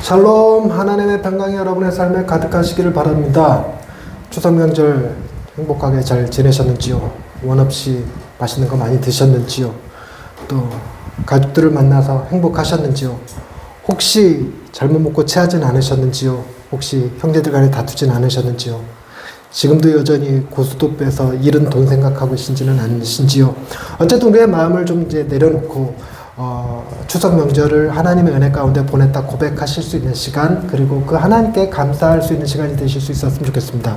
샬롬, 하나님의 평강이 여러분의 삶에 가득하시기를 바랍니다. 추석 명절 행복하게 잘 지내셨는지요? 원 없이 맛있는 거 많이 드셨는지요? 또 가족들을 만나서 행복하셨는지요? 혹시 잘못 먹고 체하진 않으셨는지요? 혹시 형제들 간에 다투진 않으셨는지요? 지금도 여전히 고스톱 빼서 잃은 돈 생각하고 계신지는 않으신지요? 어쨌든 우리의 마음을 좀 이제 내려놓고 추석 명절을 하나님의 은혜 가운데 보냈다 고백하실 수 있는 시간, 그리고 그 하나님께 감사할 수 있는 시간이 되실 수 있었으면 좋겠습니다.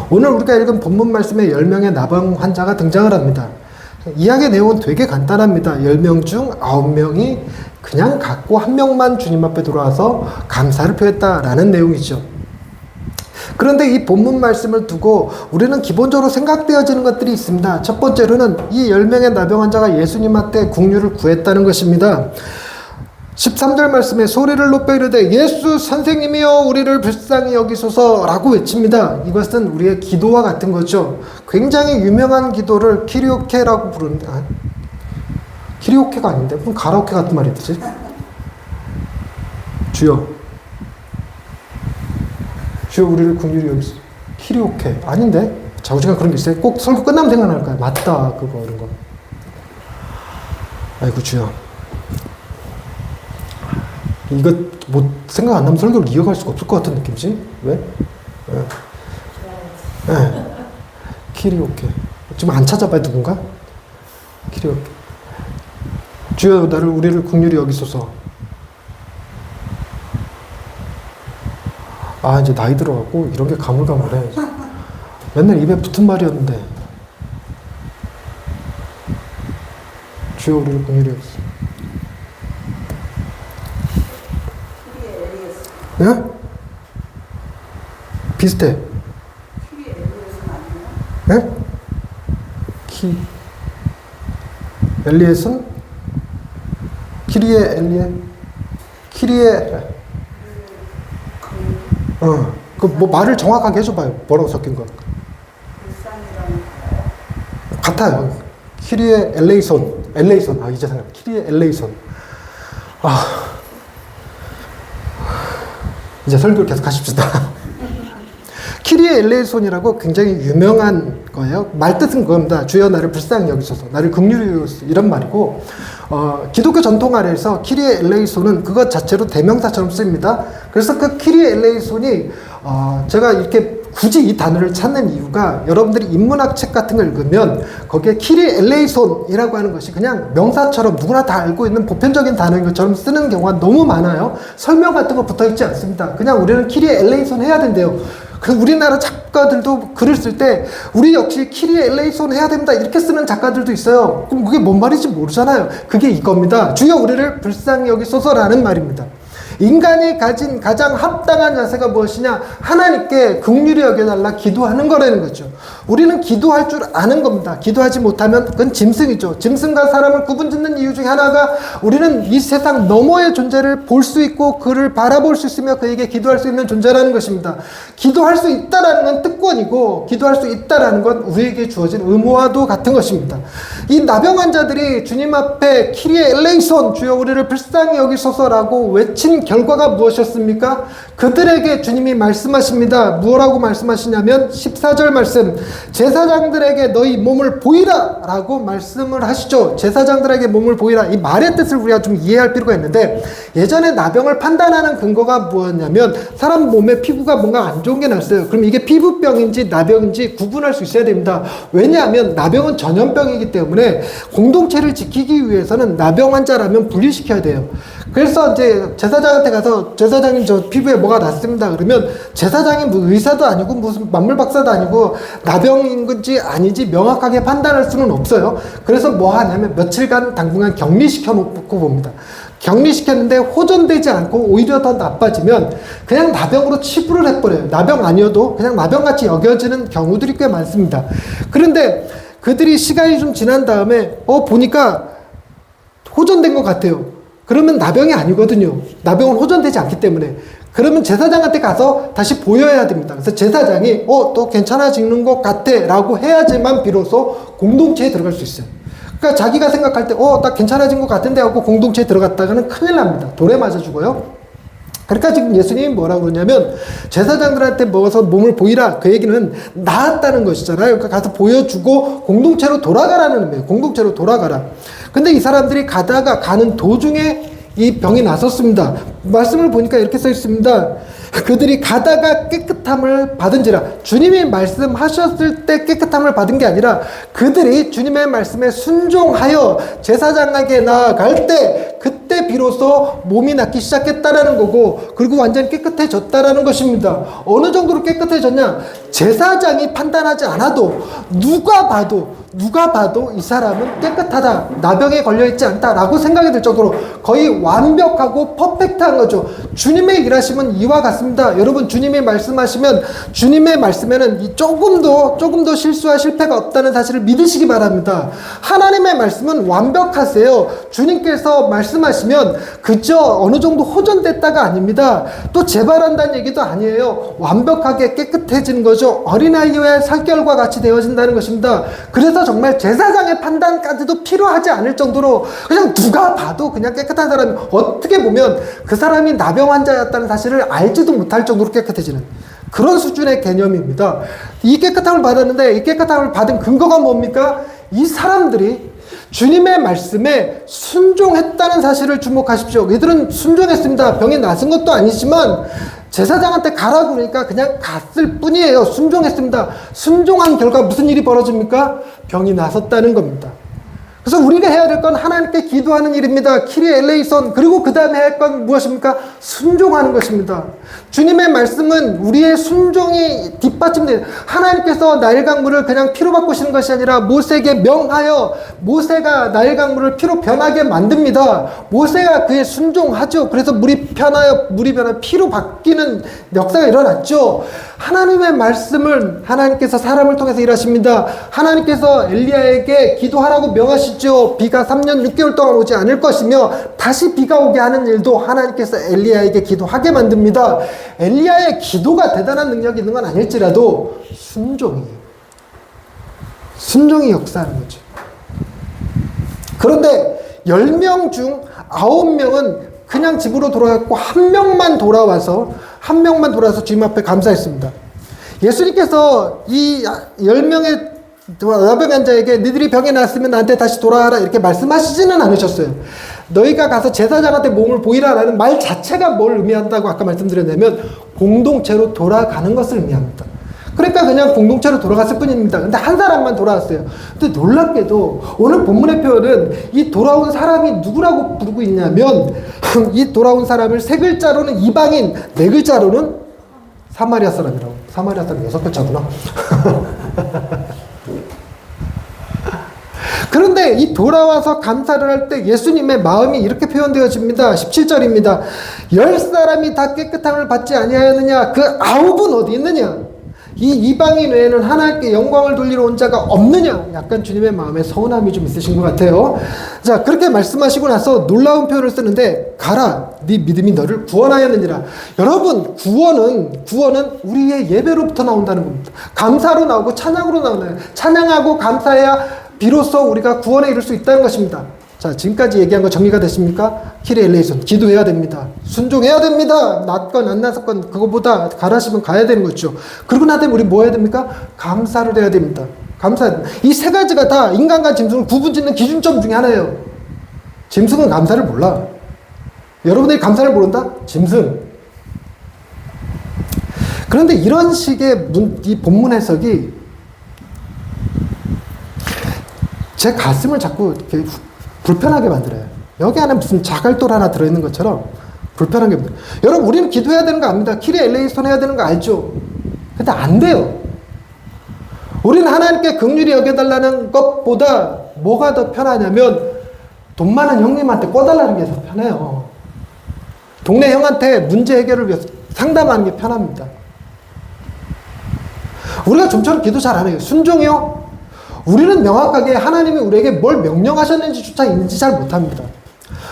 오늘 우리가 읽은 본문 말씀에 10명의 나병 환자가 등장을 합니다. 이야기의 내용은 되게 간단합니다. 10명 중 9명이 그냥 갖고 1명만 주님 앞에 들어와서 감사를 표했다라는 내용이죠. 그런데 이 본문 말씀을 두고 우리는 기본적으로 생각되어지는 것들이 있습니다. 첫 번째로는 이 10명의 나병 환자가 예수님한테 국류를 구했다는 것입니다. 13절 말씀에 소리를 높여 이르되 예수 선생님이여 우리를 불쌍히 여기소서 라고 외칩니다. 이것은 우리의 기도와 같은 거죠. 굉장히 유명한 기도를 키리오케라고 부르는데, 키리오케가 아닌데 그럼 가라오케 같은 말이 되지? 주여 우리를 긍휼히 여기소서. 키리오케 아닌데? 자우지간 그런 게 있어요. 꼭 설교 끝나면 생각날 거야. 맞다 그거 이런 거. 아이고 주여, 이거 뭐 생각 안 나면 설교를 이어갈 수가 없을 것 같은 느낌이지? 왜? 네. 키리오케. 지금 안 찾아봐요 누군가? 키리오케. 주여 우리를 긍휼히 여기소서. 이제 나이 들어갖고 이런 게 가물가물해. 맨날 입에 붙은 말이었는데. 주여 우리를 긍휼히 여기소서. 예? 비슷해. 예? 엘리엣은? 키리에 뭐 말을 정확하게 해줘봐요. 뭐라고 섞인 거? 같아요. 키리에 엘레이손. 이제 생각. 키리에 엘레이손. 이제 설교를 계속 하십시다. 키리에 엘레이손이라고 굉장히 유명한 거예요. 말뜻은 그겁니다. 주여 나를 불쌍히 여기소서, 나를 긍휼히 여기소서, 이런 말이고, 기독교 전통 아래에서 키리에 엘레이손은 그것 자체로 대명사처럼 쓰입니다. 그래서 그 키리에 엘레이손이 제가 이렇게 굳이 이 단어를 찾는 이유가, 여러분들이 인문학 책 같은 걸 읽으면 거기에 키리에 엘레이손이라고 하는 것이 그냥 명사처럼 누구나 다 알고 있는 보편적인 단어인 것처럼 쓰는 경우가 너무 많아요. 설명 같은 거 붙어 있지 않습니다. 그냥 우리는 키리에 엘레이손 해야 된대요. 그 우리나라 작가들도 글을 쓸 때 우리 역시 키리에 엘레이손 해야 됩니다 이렇게 쓰는 작가들도 있어요. 그럼 그게 뭔 말인지 모르잖아요. 그게 이겁니다. 주여 우리를 불쌍히 여기소서라는 말입니다. 인간이 가진 가장 합당한 자세가 무엇이냐? 하나님께 긍휼히 여겨달라 기도하는 거라는 거죠. 우리는 기도할 줄 아는 겁니다. 기도하지 못하면 그건 짐승이죠. 짐승과 사람을 구분짓는 이유 중에 하나가, 우리는 이 세상 너머의 존재를 볼 수 있고 그를 바라볼 수 있으며 그에게 기도할 수 있는 존재라는 것입니다. 기도할 수 있다라는 건 특권이고, 기도할 수 있다라는 건 우리에게 주어진 의무와도 같은 것입니다. 이 나병 환자들이 주님 앞에 키리에 엘레이손, 주여 우리를 불쌍히 여기소서라고 외친 결과가 무엇이었습니까? 그들에게 주님이 말씀하십니다. 뭐라고 말씀하시냐면 14절 말씀, 제사장들에게 너희 몸을 보이라 라고 말씀을 하시죠. 제사장들에게 몸을 보이라. 이 말의 뜻을 우리가 좀 이해할 필요가 있는데, 예전에 나병을 판단하는 근거가 뭐였냐면, 사람 몸에 피부가 뭔가 안 좋은 게 났어요. 그럼 이게 피부병인지 나병인지 구분할 수 있어야 됩니다. 왜냐하면 나병은 전염병이기 때문에 공동체를 지키기 위해서는 나병 환자라면 분리시켜야 돼요. 그래서 이제 제사장한테 가서, 제사장님 저 피부에 뭐가 났습니다 그러면, 제사장이 뭐 의사도 아니고 무슨 만물 박사도 아니고 나병인 건지 아닌지 명확하게 판단할 수는 없어요. 그래서 뭐 하냐면 며칠간 당분간 격리시켜 놓고 봅니다. 격리시켰는데 호전되지 않고 오히려 더 나빠지면 그냥 나병으로 치부를 해버려요. 나병 아니어도 그냥 나병같이 여겨지는 경우들이 꽤 많습니다. 그런데 그들이 시간이 좀 지난 다음에 보니까 호전된 것 같아요. 그러면 나병이 아니거든요. 나병은 호전되지 않기 때문에. 그러면 제사장한테 가서 다시 보여야 됩니다. 그래서 제사장이 또 괜찮아지는 것 같아 라고 해야지만 비로소 공동체에 들어갈 수 있어요. 그러니까 자기가 생각할 때 나 괜찮아진 것 같은데 하고 공동체에 들어갔다가는 큰일 납니다. 돌에 맞아 죽어요. 그러니까 지금 예수님이 뭐라고 그러냐면 제사장들한테 먹어서 몸을 보이라, 그 얘기는 나았다는 것이잖아요. 그러니까 가서 보여주고 공동체로 돌아가라는 의미예요. 공동체로 돌아가라. 근데 이 사람들이 가는 도중에 이 병이 났었습니다. 말씀을 보니까 이렇게 써 있습니다. 그들이 가다가 깨끗함을 받은지라. 주님이 말씀하셨을 때 깨끗함을 받은 게 아니라 그들이 주님의 말씀에 순종하여 제사장에게 나아갈 때 그때 비로소 몸이 낫기 시작했다라는 거고, 그리고 완전히 깨끗해졌다라는 것입니다. 어느 정도로 깨끗해졌냐? 제사장이 판단하지 않아도 누가 봐도 이 사람은 깨끗하다, 나병에 걸려있지 않다라고 생각이 들 정도로 거의 완벽하고 퍼펙트한 거죠. 주님의 일하심은 이와 같습니다. 여러분, 주님이 말씀하시면 주님의 말씀에는 조금도 실수와 실패가 없다는 사실을 믿으시기 바랍니다. 하나님의 말씀은 완벽하세요. 주님께서 말씀하시면 그저 어느 정도 호전됐다가 아닙니다. 또 재발한다는 얘기도 아니에요. 완벽하게 깨끗해지는 거죠. 어린아이의 살결과 같이 되어진다는 것입니다. 그래서 정말 제사장의 판단까지도 필요하지 않을 정도로 그냥 누가 봐도 그냥 깨끗한 사람이, 어떻게 보면 그 사람이 나병 환자였다는 사실을 알지도 못할 정도로 깨끗해지는 그런 수준의 개념입니다. 이 깨끗함을 받았는데 이 깨끗함을 받은 근거가 뭡니까? 이 사람들이 주님의 말씀에 순종했다는 사실을 주목하십시오. 이들은 순종했습니다. 병이 나은 것도 아니지만 제사장한테 가라고 그러니까 그냥 갔을 뿐이에요. 순종했습니다. 순종한 결과 무슨 일이 벌어집니까? 병이 나섰다는 겁니다. 그래서 우리가 해야 될 건 하나님께 기도하는 일입니다. 키리에 엘레이손. 그리고 그 다음에 할 건 무엇입니까? 순종하는 것입니다. 주님의 말씀은 우리의 순종이 뒷받침돼요. 하나님께서 나일 강물을 그냥 피로 바꾸시는 것이 아니라 모세에게 명하여 모세가 나일 강물을 피로 변하게 만듭니다. 모세가 그에 순종하죠. 그래서 물이 변하여 피로 바뀌는 역사가 일어났죠. 하나님의 말씀을 하나님께서 사람을 통해서 일하십니다. 하나님께서 엘리야에게 기도하라고 명하시죠. 비가 3년 6개월 동안 오지 않을 것이며 다시 비가 오게 하는 일도 하나님께서 엘리야에게 기도하게 만듭니다. 엘리야의 기도가 대단한 능력이 있는 건 아닐지라도 순종이 역사하는 거죠. 그런데 10명 중 9명은 그냥 집으로 돌아갔고 한 명만 돌아와서 주님 앞에 감사했습니다. 예수님께서 이 10명의 나병 환자에게 너희들이 병에 났으면 나한테 다시 돌아와라 이렇게 말씀하시지는 않으셨어요. 너희가 가서 제사장한테 몸을 보이라라는 말 자체가 뭘 의미한다고 아까 말씀드렸냐면 공동체로 돌아가는 것을 의미합니다. 그러니까 그냥 공동체로 돌아갔을 뿐입니다. 근데 한 사람만 돌아왔어요. 근데 놀랍게도 오늘 본문의 표현은 이 돌아온 사람이 누구라고 부르고 있냐면 이 돌아온 사람을 3글자로는 이방인, 4글자로는 사마리아 사람이라고. 사마리아 사람 6글자구나. 그런데 이 돌아와서 감사를 할 때 예수님의 마음이 이렇게 표현되어집니다. 17절입니다. 10사람이 다 깨끗함을 받지 아니하였느냐? 그 9은 어디 있느냐? 이 이방인 외에는 하나님께 영광을 돌리러 온 자가 없느냐? 약간 주님의 마음에 서운함이 좀 있으신 것 같아요. 자, 그렇게 말씀하시고 나서 놀라운 표현을 쓰는데 가라, 네 믿음이 너를 구원하였느니라. 여러분, 구원은 우리의 예배로부터 나온다는 겁니다. 감사로 나오고 찬양으로 나오나요? 찬양하고 감사해야 비로소 우리가 구원에 이룰 수 있다는 것입니다. 자, 지금까지 얘기한 거 정리가 됐습니까? 키리에 엘레이손, 기도해야 됩니다. 순종해야 됩니다. 낫건 안 낫건 그거보다 가라시면 가야 되는 거죠. 그러고 나면 우리 뭐 해야 됩니까? 감사를 해야 됩니다. 이 3가지가 다 인간과 짐승을 구분짓는 기준점 중에 하나예요. 짐승은 감사를 몰라. 여러분들이 감사를 모른다? 짐승. 그런데 이런 식의 이 본문 해석이 제 가슴을 자꾸 이렇게 불편하게 만들어요. 여기 안에 무슨 자갈돌 하나 들어있는 것처럼 불편하게 만들어요. 여러분, 우리는 기도해야 되는 거 압니다. 키리에 엘레이손 해야 되는 거 알죠? 근데 안 돼요. 우리는 하나님께 긍휼히 여겨달라는 것보다 뭐가 더 편하냐면 돈 많은 형님한테 꿔달라는 게 더 편해요. 동네 형한테 문제 해결을 위해서 상담하는 게 편합니다. 우리가 좀처럼 기도 잘 안 해요. 순종이요? 우리는 명확하게 하나님이 우리에게 뭘 명령하셨는지조차 인지 잘 못합니다.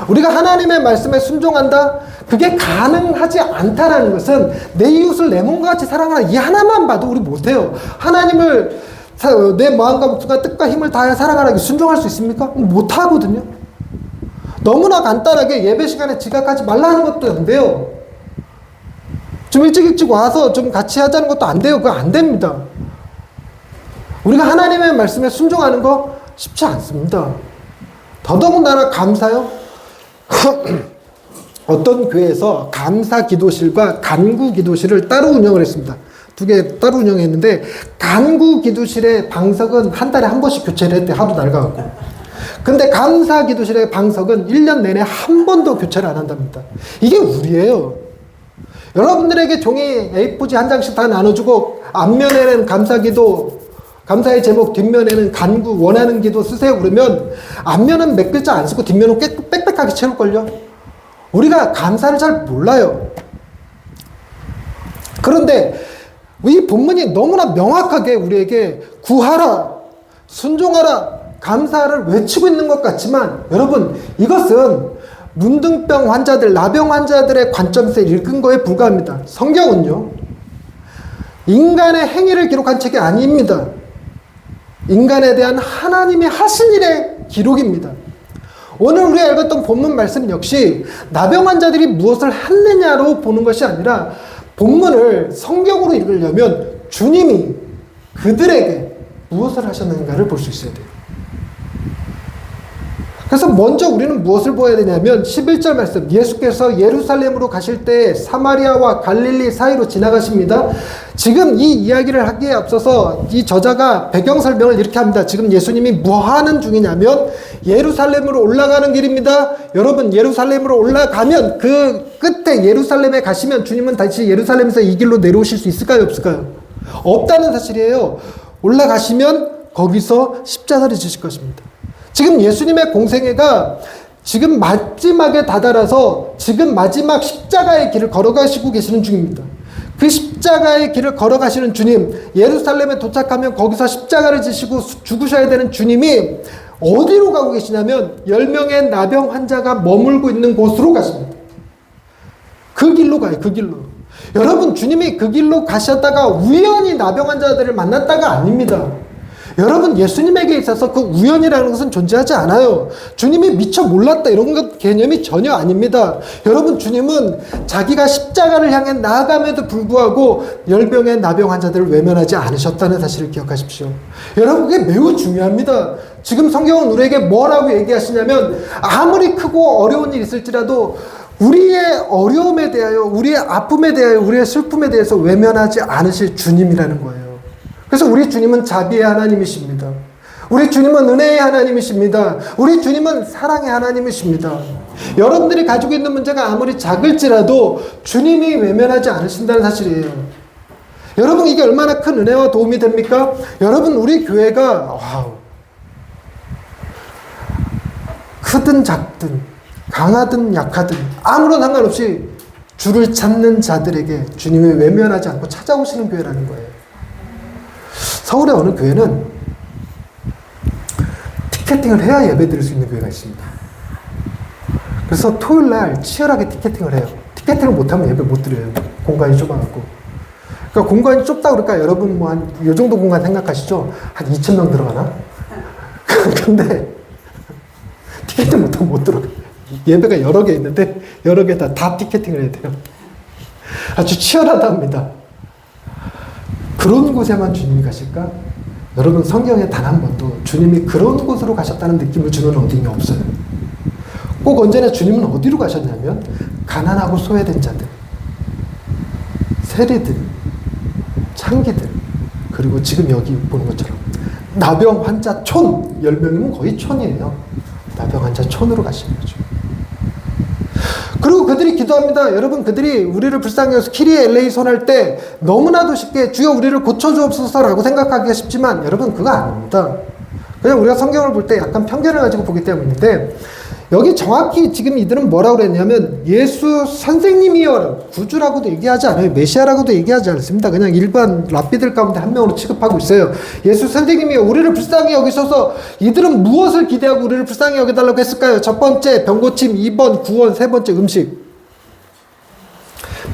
우리가 하나님의 말씀에 순종한다? 그게 가능하지 않다라는 것은 내 이웃을 내 몸과 같이 사랑하라, 이 하나만 봐도 우리 못해요. 하나님을 내 마음과 목숨과 뜻과 힘을 다해 사랑하라, 순종할 수 있습니까? 못하거든요. 너무나 간단하게 예배 시간에 지각하지 말라는 것도 안 돼요. 좀 일찍 와서 좀 같이 하자는 것도 안 돼요. 그거 안 됩니다. 우리가 하나님의 말씀에 순종하는 거 쉽지 않습니다. 더더군다나 감사요. 어떤 교회에서 감사 기도실과 간구 기도실을 따로 운영을 했습니다. 두 개 따로 운영했는데, 간구 기도실의 방석은 한 달에 한 번씩 교체를 했대. 하도 낡아갖고. 근데 감사 기도실의 방석은 1년 내내 한 번도 교체를 안 한답니다. 이게 우리예요. 여러분들에게 종이 A4지 한 장씩 다 나눠주고, 앞면에는 감사기도, 감사의 제목, 뒷면에는 간구, 원하는 기도 쓰세요 그러면 앞면은 몇 글자 안 쓰고 뒷면은 빽빽하게 채울걸요. 우리가 감사를 잘 몰라요. 그런데 이 본문이 너무나 명확하게 우리에게 구하라, 순종하라, 감사를 외치고 있는 것 같지만, 여러분, 이것은 문둥병 환자들, 나병 환자들의 관점에서 읽은 거에 불과합니다. 성경은요, 인간의 행위를 기록한 책이 아닙니다. 인간에 대한 하나님이 하신 일의 기록입니다. 오늘 우리가 읽었던 본문 말씀 역시 나병 환자들이 무엇을 했느냐로 보는 것이 아니라, 본문을 성경으로 읽으려면 주님이 그들에게 무엇을 하셨는가를 볼 수 있어야 돼요. 그래서 먼저 우리는 무엇을 보아야 되냐면 11절 말씀, 예수께서 예루살렘으로 가실 때 사마리아와 갈릴리 사이로 지나가십니다. 지금 이 이야기를 하기에 앞서서 이 저자가 배경 설명을 이렇게 합니다. 지금 예수님이 뭐 하는 중이냐면 예루살렘으로 올라가는 길입니다. 여러분, 예루살렘으로 올라가면 그 끝에 예루살렘에 가시면 주님은 다시 예루살렘에서 이 길로 내려오실 수 있을까요? 없을까요? 없다는 사실이에요. 올라가시면 거기서 십자가를 지실 것입니다. 지금 예수님의 공생애가 지금 마지막에 다다라서 지금 마지막 십자가의 길을 걸어가시고 계시는 중입니다. 그 십자가의 길을 걸어가시는 주님, 예루살렘에 도착하면 거기서 십자가를 지시고 죽으셔야 되는 주님이 어디로 가고 계시냐면 10명의 나병 환자가 머물고 있는 곳으로 가십니다. 그 길로 가요. 그 길로. 여러분, 주님이 그 길로 가셨다가 우연히 나병 환자들을 만났다가 아닙니다. 여러분, 예수님에게 있어서 그 우연이라는 것은 존재하지 않아요. 주님이 미처 몰랐다 이런 것 개념이 전혀 아닙니다. 여러분, 주님은 자기가 십자가를 향해 나아감에도 불구하고 10명의 나병 환자들을 외면하지 않으셨다는 사실을 기억하십시오. 여러분, 그게 매우 중요합니다. 지금 성경은 우리에게 뭐라고 얘기하시냐면, 아무리 크고 어려운 일이 있을지라도 우리의 어려움에 대하여, 우리의 아픔에 대하여, 우리의 슬픔에 대해서 외면하지 않으실 주님이라는 거예요. 그래서 우리 주님은 자비의 하나님이십니다. 우리 주님은 은혜의 하나님이십니다. 우리 주님은 사랑의 하나님이십니다. 여러분들이 가지고 있는 문제가 아무리 작을지라도 주님이 외면하지 않으신다는 사실이에요. 여러분, 이게 얼마나 큰 은혜와 도움이 됩니까? 여러분, 우리 교회가 크든 작든 강하든 약하든 아무런 상관없이 주를 찾는 자들에게 주님이 외면하지 않고 찾아오시는 교회라는 거예요. 서울의 어느 교회는 티켓팅을 해야 예배 드릴 수 있는 교회가 있습니다. 그래서 토요일 날 치열하게 티켓팅을 해요. 티켓팅을 못하면 예배 못 드려요. 공간이 좁아갖고. 그러니까 공간이 좁다 그럴까? 여러분 뭐 한 요 정도 공간 생각하시죠? 한 2,000명 들어가나? 근데 티켓팅 못하면 못 들어가요. 예배가 여러 개 있는데 여러 개 다 티켓팅을 해야 돼요. 아주 치열하답니다. 그런 곳에만 주님이 가실까? 여러분, 성경에 단 한 번도 주님이 그런 곳으로 가셨다는 느낌을 주는 어딘가 없어요. 꼭 언제나 주님은 어디로 가셨냐면 가난하고 소외된 자들, 세리들, 창기들, 그리고 지금 여기 보는 것처럼 나병 환자 촌, 10명이면 거의 촌이에요. 나병 환자 촌으로 가시는 거죠. 그리고 그들이 기도합니다. 여러분, 그들이 우리를 불쌍히 여겨서 키리에 엘레이손 할 때 너무나도 쉽게 주여 우리를 고쳐주옵소서라고 생각하기가 쉽지만, 여러분, 그거 아닙니다. 그냥 우리가 성경을 볼 때 약간 편견을 가지고 보기 때문인데, 여기 정확히 지금 이들은 뭐라고 그랬냐면 예수 선생님이여, 구주라고도 얘기하지 않아요. 메시아라고도 얘기하지 않습니다. 그냥 일반 랍비들 가운데 한 명으로 취급하고 있어요. 예수 선생님이여, 우리를 불쌍히 여기셔서. 이들은 무엇을 기대하고 우리를 불쌍히 여겨달라고 했을까요? 첫 번째 병고침, 2번 구원, 세 번째 음식.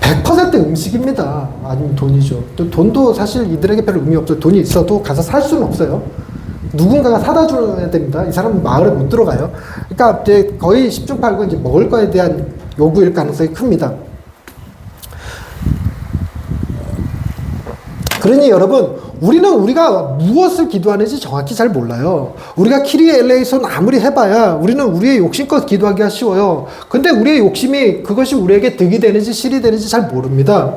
100% 음식입니다. 아니면 돈이죠. 또 돈도 사실 이들에게 별로 의미 없어요. 돈이 있어도 가서 살 수는 없어요. 누군가가 사다 줘야 됩니다. 이 사람은 마을에 못 들어가요. 그러니까 이제 거의 10중 8구 이제 먹을 거에 대한 요구일 가능성이 큽니다. 그러니 여러분, 우리는 우리가 무엇을 기도하는지 정확히 잘 몰라요. 우리가 키리에 엘레이손 아무리 해봐야 우리는 우리의 욕심껏 기도하기가 쉬워요. 근데 우리의 욕심이 그것이 우리에게 득이 되는지 실이 되는지 잘 모릅니다.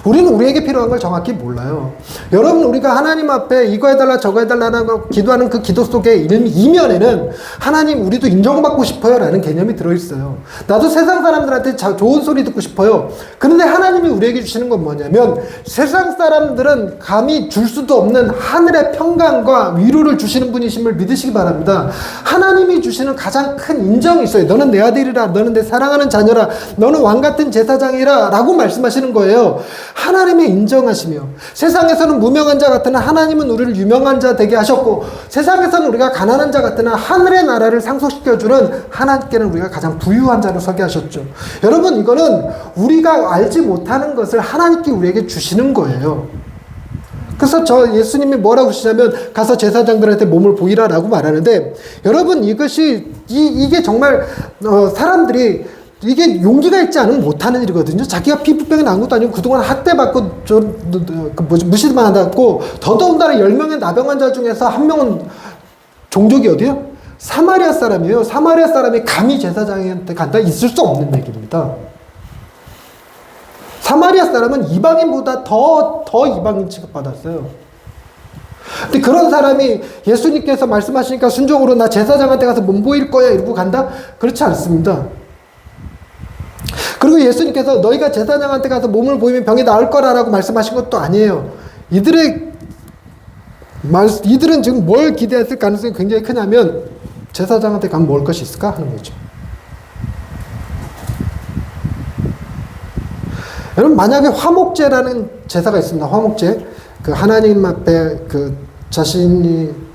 우리는 우리에게 필요한 걸 정확히 몰라요. 여러분, 우리가 하나님 앞에 이거 해달라 저거 해달라고 기도하는 그 기도 속에 이면에는 하나님, 우리도 인정받고 싶어요 라는 개념이 들어있어요. 나도 세상 사람들한테 좋은 소리 듣고 싶어요. 그런데 하나님이 우리에게 주시는 건 뭐냐면, 세상 사람들은 감히 줄 수도 없는 하늘의 평강과 위로를 주시는 분이심을 믿으시기 바랍니다. 하나님이 주시는 가장 큰 인정이 있어요. 너는 내 아들이라, 너는 내 사랑하는 자녀라, 너는 왕같은 제사장이라 라고 말씀하시는 거예요. 하나님의 인정하시며, 세상에서는 무명한 자 같으나 하나님은 우리를 유명한 자 되게 하셨고, 세상에서는 우리가 가난한 자 같으나 하늘의 나라를 상속시켜주는 하나님께는 우리가 가장 부유한 자로 서게 하셨죠. 여러분, 이거는 우리가 알지 못하는 것을 하나님께 우리에게 주시는 거예요. 그래서 예수님이 뭐라고 하시냐면, 가서 제사장들한테 몸을 보이라 라고 말하는데, 여러분, 이게 정말 사람들이 이게 용기가 있지 않으면 못하는 일이거든요. 자기가 피부병이 난 것도 아니고 그동안 학대받고 무시만 하고, 더더군다나 10명의 나병 환자 중에서 한 명은 종족이 어디요? 사마리아 사람이에요. 사마리아 사람이 감히 제사장한테 간다? 있을 수 없는 얘기입니다. 사마리아 사람은 이방인보다 더 이방인 취급받았어요. 근데 그런 사람이 예수님께서 말씀하시니까 순종으로 나 제사장한테 가서 몸 보일 거야 이러고 간다? 그렇지 않습니다. 그리고 예수님께서 너희가 제사장한테 가서 몸을 보이면 병이 나을 거라라고 말씀하신 것도 아니에요. 이들은 지금 뭘 기대했을 가능성이 굉장히 크냐면, 제사장한테 가면 먹을 것이 있을까 하는 거죠. 여러분, 만약에 화목제라는 제사가 있습니다. 화목제. 그 하나님 앞에 자신이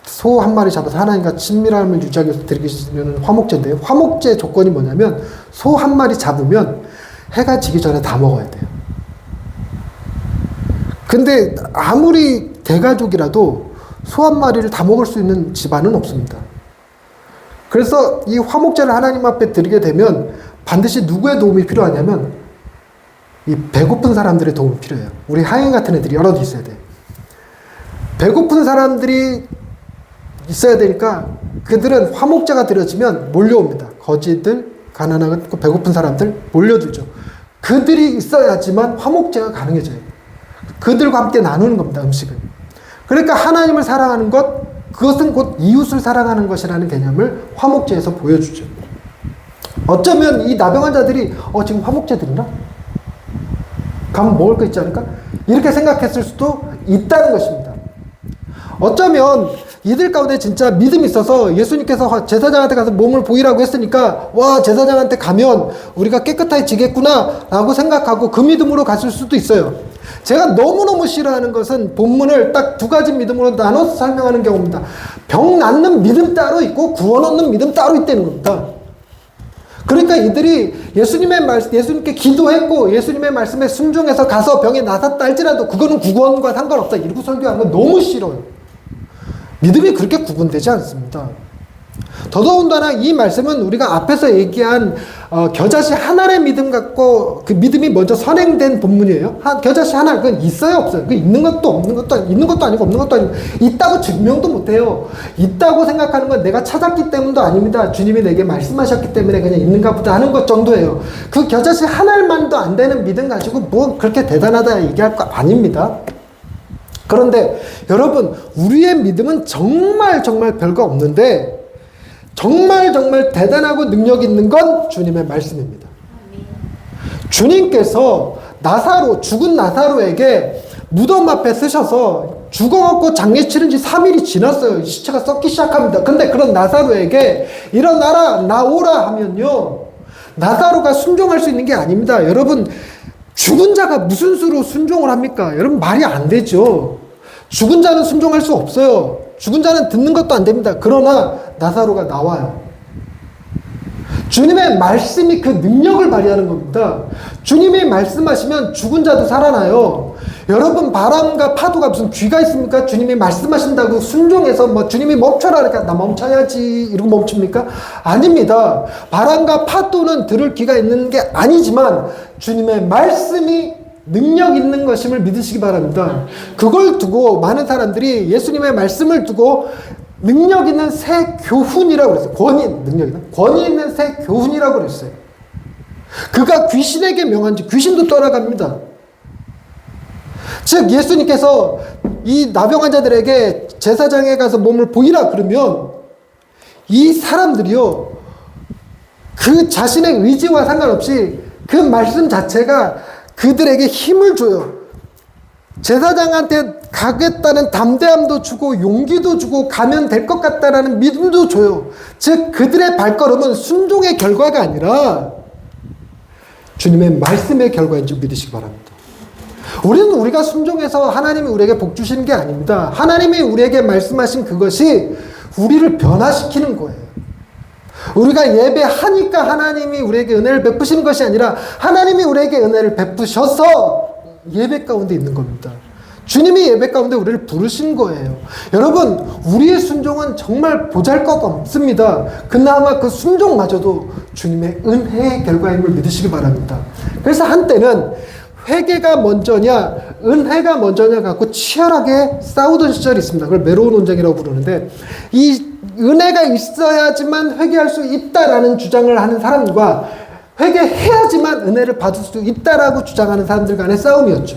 소 한 마리 잡아서 하나님과 친밀함을 유지하기 위해서 드리는 화목제인데요. 화목제 조건이 뭐냐면, 소 한 마리 잡으면 해가 지기 전에 다 먹어야 돼요. 근데 아무리 대가족이라도 소 한 마리를 다 먹을 수 있는 집안은 없습니다. 그래서 이 화목제를 하나님 앞에 드리게 되면 반드시 누구의 도움이 필요하냐면, 이 배고픈 사람들의 도움이 필요해요. 우리 하인 같은 애들이 여럿 있어야 돼요. 배고픈 사람들이 있어야 되니까 그들은 화목제가 드려지면 몰려옵니다. 거지들, 가난하고 배고픈 사람들 몰려들죠. 그들이 있어야지만 화목제가 가능해져요. 그들과 함께 나누는 겁니다, 음식을. 그러니까 하나님을 사랑하는 것, 그것은 곧 이웃을 사랑하는 것이라는 개념을 화목제에서 보여주죠. 어쩌면 이 나병 환자들이 지금 화목제 드리나? 가면 먹을 거 있지 않을까? 이렇게 생각했을 수도 있다는 것입니다. 어쩌면 이들 가운데 진짜 믿음이 있어서 예수님께서 제사장한테 가서 몸을 보이라고 했으니까, 와, 제사장한테 가면 우리가 깨끗해지겠구나 라고 생각하고 그 믿음으로 갔을 수도 있어요. 제가 너무너무 싫어하는 것은 본문을 딱 두 가지 믿음으로 나눠서 설명하는 경우입니다. 병 낫는 믿음 따로 있고 구원 얻는 믿음 따로 있다는 겁니다. 그러니까 이들이 예수님께 기도했고 예수님의 말씀에 순종해서 가서 병이 나았다 할지라도 그거는 구원과 상관없다 이러고 설교하는 건 너무 싫어요. 믿음이 그렇게 구분되지 않습니다. 더더군다나 이 말씀은 우리가 앞에서 얘기한 겨자씨 하나의 믿음 갖고 그 믿음이 먼저 선행된 본문이에요. 겨자씨 하나, 그건 있어요, 없어요? 그 있는 것도 없는 것도 있는 것도 아니고 없는 것도 아니고 있다고 증명도 못해요. 있다고 생각하는 건 내가 찾았기 때문도 아닙니다. 주님이 내게 말씀하셨기 때문에 그냥 있는가 보다 하는 것 정도예요. 그 겨자씨 하나만도 안 되는 믿음 가지고 뭐 그렇게 대단하다 얘기할 거 아닙니다. 그런데 여러분, 우리의 믿음은 정말 별거 없는데 정말 대단하고 능력 있는 건 주님의 말씀입니다. 주님께서 죽은 나사로에게 무덤 앞에 쓰셔서 죽어갖고 장례 치른 지 3일이 지났어요. 시체가 썩기 시작합니다. 근데 그런 나사로에게 일어나라, 나오라 하면요, 나사로가 순종할 수 있는 게 아닙니다. 여러분, 죽은 자가 무슨 수로 순종을 합니까? 여러분, 말이 안 되죠. 죽은 자는 순종할 수 없어요. 죽은 자는 듣는 것도 안 됩니다. 그러나 나사로가 나와요. 주님의 말씀이 그 능력을 발휘하는 겁니다. 주님이 말씀하시면 죽은 자도 살아나요. 여러분, 바람과 파도가 무슨 귀가 있습니까? 주님이 말씀하신다고 순종해서 주님이 멈춰라 그러니까 나 멈춰야지 이러고 멈춥니까? 아닙니다. 바람과 파도는 들을 귀가 있는 게 아니지만 주님의 말씀이 능력 있는 것임을 믿으시기 바랍니다. 그걸 두고 많은 사람들이 예수님의 말씀을 두고 능력 있는 새 교훈이라고 그랬어요. 권위 있는 새 교훈이라고 그랬어요. 그가 귀신에게 명한지 귀신도 떠나갑니다. 즉 예수님께서 이 나병 환자들에게 제사장에 가서 몸을 보이라 그러면 이 사람들이요, 그 자신의 의지와 상관없이 그 말씀 자체가 그들에게 힘을 줘요. 제사장한테 가겠다는 담대함도 주고 용기도 주고 가면 될 것 같다라는 믿음도 줘요. 즉 그들의 발걸음은 순종의 결과가 아니라 주님의 말씀의 결과인 줄 믿으시기 바랍니다. 우리는 우리가 순종해서 하나님이 우리에게 복 주시는 게 아닙니다. 하나님이 우리에게 말씀하신 그것이 우리를 변화시키는 거예요. 우리가 예배하니까 하나님이 우리에게 은혜를 베푸시는 것이 아니라 하나님이 우리에게 은혜를 베푸셔서 예배 가운데 있는 겁니다. 주님이 예배 가운데 우리를 부르신 거예요. 여러분, 우리의 순종은 정말 보잘것없습니다. 그나마 그 순종마저도 주님의 은혜의 결과임을 믿으시기 바랍니다. 그래서 한때는 회개가 먼저냐 은혜가 먼저냐 갖고 치열하게 싸우던 시절이 있습니다. 그걸 메로우 논쟁이라고 부르는데, 이 은혜가 있어야지만 회개할 수 있다라는 주장을 하는 사람과 회개해야지만 은혜를 받을 수 있다라고 주장하는 사람들 간의 싸움이었죠.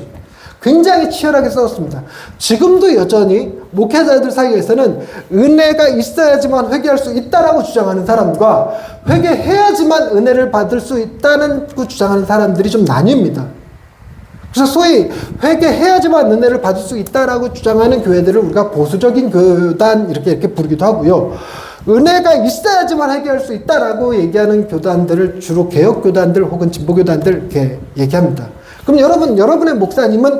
굉장히 치열하게 싸웠습니다. 지금도 여전히 목회자들 사이에서는 은혜가 있어야지만 회개할 수 있다라고 주장하는 사람과 회개해야지만 은혜를 받을 수 있다는 주장하는 사람들이 좀 나뉩니다. 그래서 소위 회개해야지만 은혜를 받을 수 있다라고 주장하는 교회들을 우리가 보수적인 교단 이렇게 부르기도 하고요. 은혜가 있어야지만 회개할 수 있다라고 얘기하는 교단들을 주로 개혁교단들 혹은 진보교단들 이렇게 얘기합니다. 그럼 여러분의 목사님은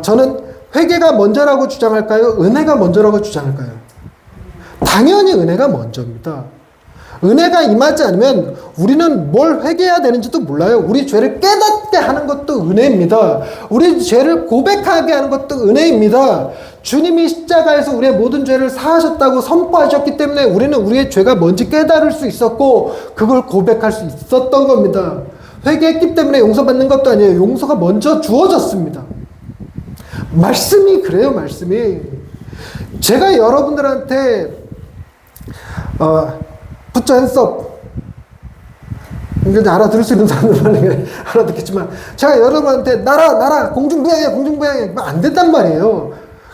저는 회개가 먼저라고 주장할까요? 은혜가 먼저라고 주장할까요? 당연히 은혜가 먼저입니다. 은혜가 임하지 않으면 우리는 뭘 회개해야 되는지도 몰라요. 우리 죄를 깨닫게 하는 것도 은혜입니다. 우리 죄를 고백하게 하는 것도 은혜입니다. 주님이 십자가에서 우리의 모든 죄를 사하셨다고 선포하셨기 때문에 우리는 우리의 죄가 뭔지 깨달을 수 있었고 그걸 고백할 수 있었던 겁니다. 회개했기 때문에 용서받는 것도 아니에요. 용서가 먼저 주어졌습니다. 말씀이 그래요. 말씀이. 제가 여러분들한테 Put your hands up. 이제 알아들을 수 있는 사람들만 알아듣겠지만, 제가 여러분한테 나라 공중부양해 안 된단 말이에요.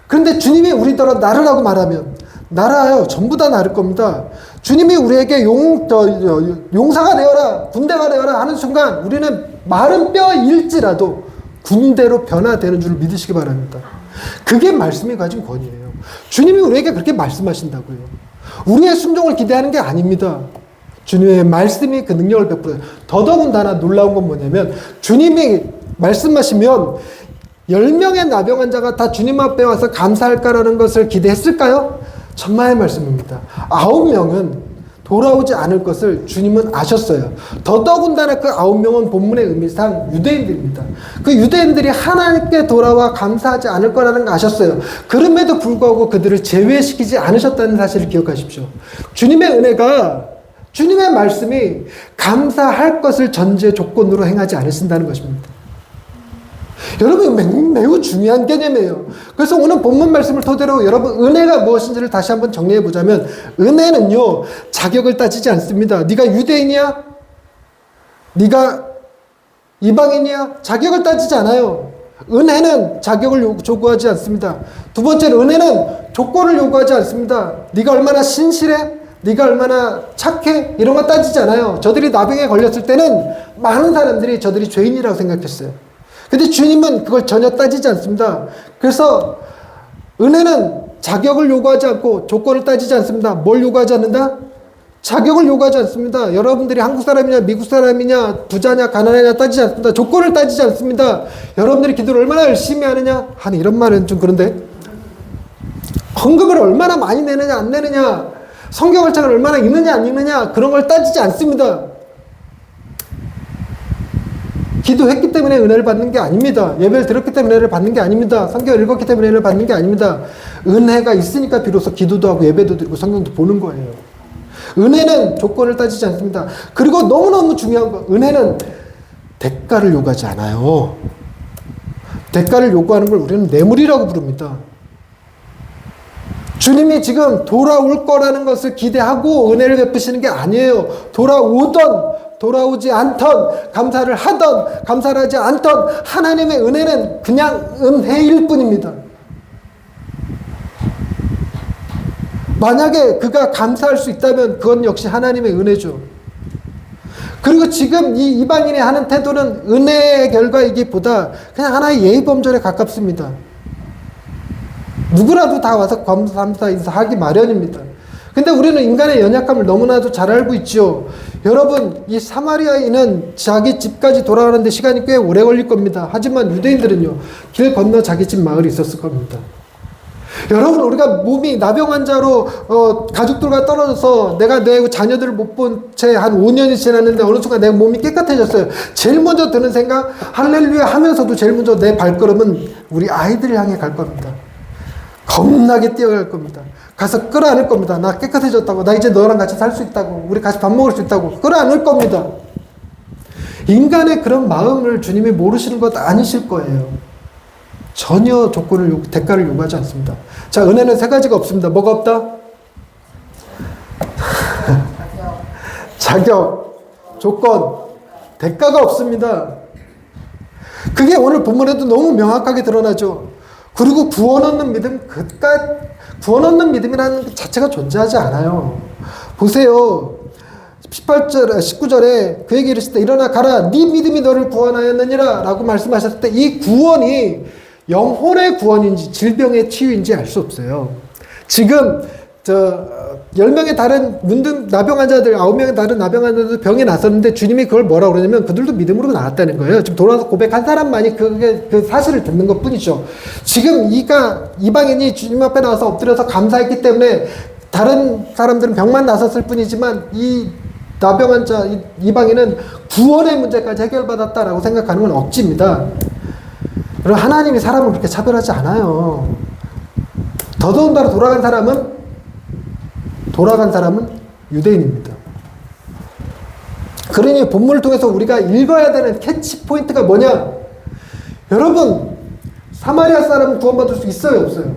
그런데 주님이 우리더러 나르라고 말하면 나라요 전부 다 나를 겁니다. 주님이 우리에게 용사가 되어라, 군대가 되어라 하는 순간 우리는 마른 뼈일지라도 군대로 변화되는 줄 믿으시기 바랍니다. 그게 말씀이 가진 권위예요. 주님이 우리에게 그렇게 말씀하신다고요. 우리의 순종을 기대하는 게 아닙니다. 주님의 말씀이 그 능력을 베풀어요. 더더군다나 놀라운 건 뭐냐면, 주님이 말씀하시면 10명의 나병 환자가 다 주님 앞에 와서 감사할까라는 것을 기대했을까요? 천만의 말씀입니다. 9명은 돌아오지 않을 것을 주님은 아셨어요. 더더군다나 그 9명은 본문의 의미상 유대인들입니다. 그 유대인들이 하나님께 돌아와 감사하지 않을 거라는 걸 아셨어요. 그럼에도 불구하고 그들을 제외시키지 않으셨다는 사실을 기억하십시오. 주님의 은혜가, 주님의 말씀이 감사할 것을 전제 조건으로 행하지 않으신다는 것입니다. 여러분, 매우 중요한 개념이에요. 그래서 오늘 본문 말씀을 토대로 여러분 은혜가 무엇인지를 다시 한번 정리해 보자면, 은혜는요 자격을 따지지 않습니다. 네가 유대인이야? 네가 이방인이야? 자격을 따지지 않아요. 은혜는 자격을 요구하지 않습니다. 두 번째로 은혜는 조건을 요구하지 않습니다. 네가 얼마나 신실해? 네가 얼마나 착해? 이런 거 따지지 않아요. 저들이 나병에 걸렸을 때는 많은 사람들이 저들이 죄인이라고 생각했어요. 근데 주님은 그걸 전혀 따지지 않습니다. 그래서 은혜는 자격을 요구하지 않고 조건을 따지지 않습니다. 뭘 요구하지 않는다? 자격을 요구하지 않습니다. 여러분들이 한국 사람이냐 미국 사람이냐 부자냐 가난하냐 따지지 않습니다. 조건을 따지지 않습니다. 여러분들이 기도를 얼마나 열심히 하느냐 하는 이런 말은 좀 그런데, 헌금을 얼마나 많이 내느냐 안 내느냐, 성경을 책을 얼마나 읽느냐 안 읽느냐, 그런 걸 따지지 않습니다. 기도했기 때문에 은혜를 받는 게 아닙니다. 예배를 드렸기 때문에 은혜를 받는 게 아닙니다. 성경을 읽었기 때문에 은혜를 받는 게 아닙니다. 은혜가 있으니까 비로소 기도도 하고 예배도 드리고 성경도 보는 거예요. 은혜는 조건을 따지지 않습니다. 그리고 너무너무 중요한 거, 은혜는 대가를 요구하지 않아요. 대가를 요구하는 걸 우리는 뇌물이라고 부릅니다. 주님이 지금 돌아올 거라는 것을 기대하고 은혜를 베푸시는 게 아니에요. 돌아오던 돌아오지 않던, 감사를 하던 감사를 하지 않던 하나님의 은혜는 그냥 은혜일 뿐입니다. 만약에 그가 감사할 수 있다면 그건 역시 하나님의 은혜죠. 그리고 지금 이 이방인이 하는 태도는 은혜의 결과이기보다 그냥 하나의 예의범절에 가깝습니다. 누구라도 다 와서 감사 인사하기 마련입니다. 근데 우리는 인간의 연약함을 너무나도 잘 알고 있죠. 여러분, 이 사마리아인은 자기 집까지 돌아가는데 시간이 꽤 오래 걸릴 겁니다. 하지만 유대인들은요, 길 건너 자기 집 마을이 있었을 겁니다. 여러분, 우리가 몸이 나병 환자로 가족들과 떨어져서 내가 내 자녀들을 못 본 채 한 5년이 지났는데 어느 순간 내 몸이 깨끗해졌어요. 제일 먼저 드는 생각, 할렐루야 하면서도 제일 먼저 내 발걸음은 우리 아이들을 향해 갈 겁니다. 겁나게 뛰어갈 겁니다. 가서 끌어안을 겁니다. 나 깨끗해졌다고, 나 이제 너랑 같이 살 수 있다고, 우리 같이 밥 먹을 수 있다고 끌어안을 겁니다. 인간의 그런 마음을 주님이 모르시는 것 아니실 거예요. 전혀 대가를 요구하지 않습니다. 자, 은혜는 세 가지가 없습니다. 뭐가 없다? 자격, 조건, 대가가 없습니다. 그게 오늘 본문에도 너무 명확하게 드러나죠. 그리고 구원 얻는 믿음, 구원 얻는 믿음이라는 것 자체가 존재하지 않아요. 보세요. 19절에 그에게 이르시되 일어나 가라, 네 믿음이 너를 구원하였느니라 라고 말씀하셨을 때 이 구원이 영혼의 구원인지 질병의 치유인지 알 수 없어요. 지금 10명의 다른 나병 환자들, 9명의 다른 나병 환자들 병이 났었는데 주님이 그걸 뭐라고 그러냐면 그들도 믿음으로 나았다는 거예요. 지금 돌아와서 고백한 사람만이 그 사실을 듣는 것 뿐이죠. 지금 이방인이 주님 앞에 나와서 엎드려서 감사했기 때문에 다른 사람들은 병만 났었을 뿐이지만 이 나병 환자, 이방인은 구원의 문제까지 해결받았다라고 생각하는 건 억지입니다. 그리고 하나님이 사람을 그렇게 차별하지 않아요. 더더군다나 돌아간 사람은 유대인입니다. 그러니 본문을 통해서 우리가 읽어야 되는 캐치 포인트가 뭐냐? 여러분, 사마리아 사람은 구원받을 수 있어요, 없어요?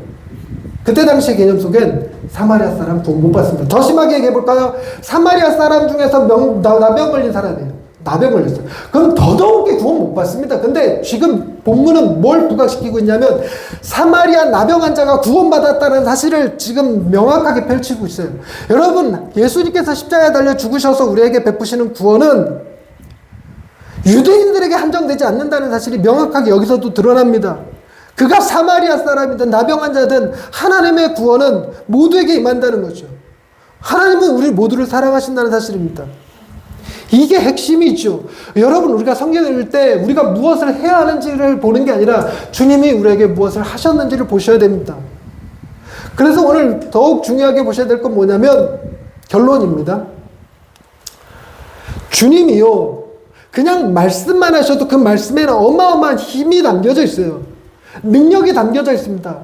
그때 당시의 개념 속엔 사마리아 사람 구원 못 받습니다. 더 심하게 얘기해볼까요? 사마리아 사람 중에서 나병 걸린 사람이에요. 나병 걸렸어요. 그럼 더더욱이 구원 못 받습니다. 근데 지금 본문은 뭘 부각시키고 있냐면 사마리아 나병 환자가 구원받았다는 사실을 지금 명확하게 펼치고 있어요. 여러분, 예수님께서 십자가에 달려 죽으셔서 우리에게 베푸시는 구원은 유대인들에게 한정되지 않는다는 사실이 명확하게 여기서도 드러납니다. 그가 사마리아 사람이든 나병 환자든 하나님의 구원은 모두에게 임한다는 거죠. 하나님은 우리 모두를 사랑하신다는 사실입니다. 이게 핵심이죠. 여러분, 우리가 성경을 읽을 때 우리가 무엇을 해야 하는지를 보는 게 아니라 주님이 우리에게 무엇을 하셨는지를 보셔야 됩니다. 그래서 오늘 더욱 중요하게 보셔야 될 건 뭐냐면 결론입니다. 주님이요, 그냥 말씀만 하셔도 그 말씀에는 어마어마한 힘이 담겨져 있어요. 능력이 담겨져 있습니다.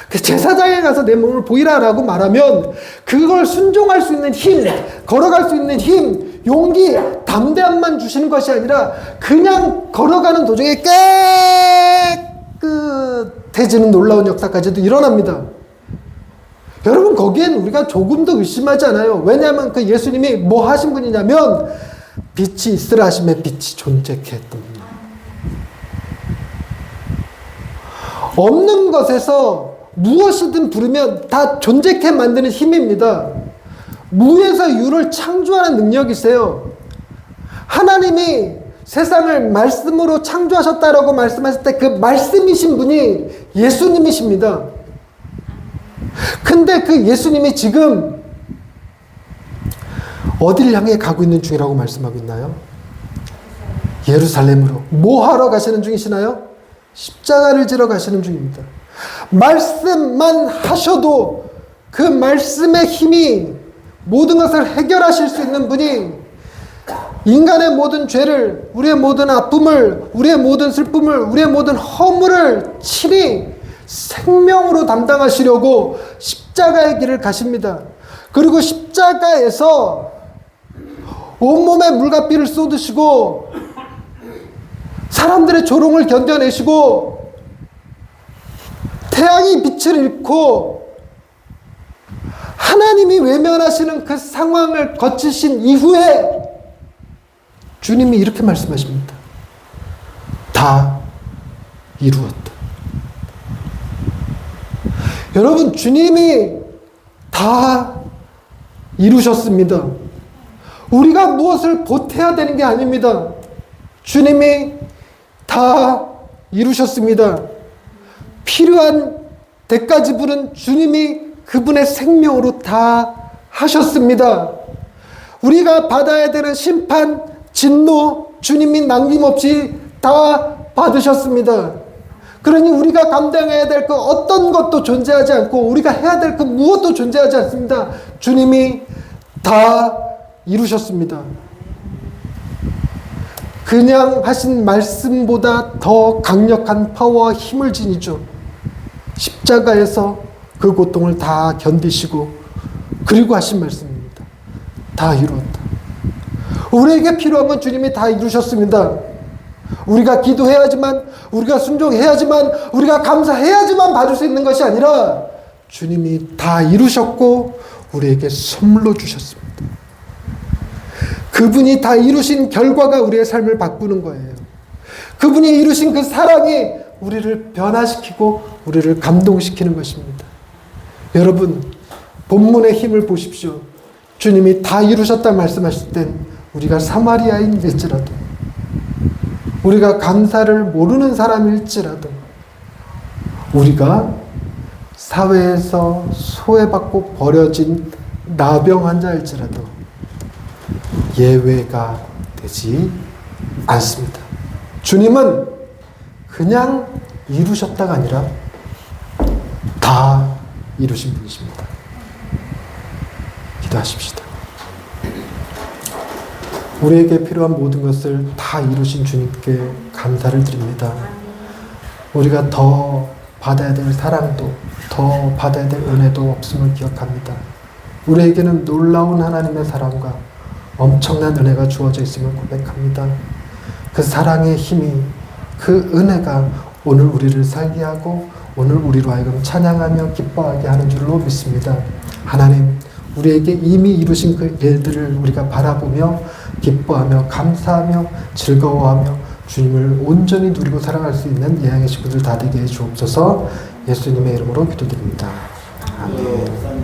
그 제사장에 가서 내 몸을 보이라라고 말하면 그걸 순종할 수 있는 힘, 걸어갈 수 있는 힘, 용기, 담대함만 주시는 것이 아니라 그냥 걸어가는 도중에 깨끗해지는 놀라운 역사까지도 일어납니다. 여러분, 거기엔 우리가 조금도 의심하지 않아요. 왜냐하면 그 예수님이 뭐 하신 분이냐면 빛이 있으라 하심에 빛이 존재케 했던 분. 없는 것에서 무엇이든 부르면 다 존재케 만드는 힘입니다. 무에서 유를 창조하는 능력이세요. 하나님이 세상을 말씀으로 창조하셨다라고 말씀하실 때 그 말씀이신 분이 예수님이십니다. 근데 그 예수님이 지금 어디를 향해 가고 있는 중이라고 말씀하고 있나요? 예루살렘으로. 뭐 하러 가시는 중이시나요? 십자가를 지러 가시는 중입니다. 말씀만 하셔도 그 말씀의 힘이 모든 것을 해결하실 수 있는 분이 인간의 모든 죄를, 우리의 모든 아픔을, 우리의 모든 슬픔을, 우리의 모든 허물을 친히 생명으로 담당하시려고 십자가의 길을 가십니다. 그리고 십자가에서 온몸에 물과 피를 쏟으시고 사람들의 조롱을 견뎌내시고 태양이 빛을 잃고 하나님이 외면하시는 그 상황을 거치신 이후에 주님이 이렇게 말씀하십니다. 다 이루었다. 여러분, 주님이 다 이루셨습니다. 우리가 무엇을 보태야 되는 게 아닙니다. 주님이 다 이루셨습니다. 필요한 대가 지불은 주님이 그분의 생명으로 다 하셨습니다. 우리가 받아야 되는 심판, 진노, 주님이 남김없이 다 받으셨습니다. 그러니 우리가 감당해야 될 그 어떤 것도 존재하지 않고 우리가 해야 될 그 무엇도 존재하지 않습니다. 주님이 다 이루셨습니다. 그냥 하신 말씀보다 더 강력한 파워와 힘을 지니죠. 십자가에서 그 고통을 다 견디시고 그리고 하신 말씀입니다. 다 이루었다. 우리에게 필요한 건 주님이 다 이루셨습니다. 우리가 기도해야지만, 우리가 순종해야지만, 우리가 감사해야지만 받을 수 있는 것이 아니라 주님이 다 이루셨고 우리에게 선물로 주셨습니다. 그분이 다 이루신 결과가 우리의 삶을 바꾸는 거예요. 그분이 이루신 그 사랑이 우리를 변화시키고 우리를 감동시키는 것입니다. 여러분, 본문의 힘을 보십시오. 주님이 다 이루셨다 말씀하실 땐 우리가 사마리아인일지라도, 우리가 감사를 모르는 사람일지라도, 우리가 사회에서 소외받고 버려진 나병 환자일지라도 예외가 되지 않습니다. 주님은 그냥 이루셨다가 아니라 다 이루신 분이십니다. 기도하십시다. 우리에게 필요한 모든 것을 다 이루신 주님께 감사를 드립니다. 우리가 더 받아야 될 사랑도, 더 받아야 될 은혜도 없음을 기억합니다. 우리에게는 놀라운 하나님의 사랑과 엄청난 은혜가 주어져 있음을 고백합니다. 그 사랑의 힘이, 그 은혜가 오늘 우리를 살게 하고 오늘 우리로 하여금 찬양하며 기뻐하게 하는 줄로 믿습니다. 하나님, 우리에게 이미 이루신 그 일들을 우리가 바라보며 기뻐하며 감사하며 즐거워하며 주님을 온전히 누리고 살아갈 수 있는 예양의 식구들 다 되게 해 주옵소서. 예수님의 이름으로 기도드립니다. 아멘.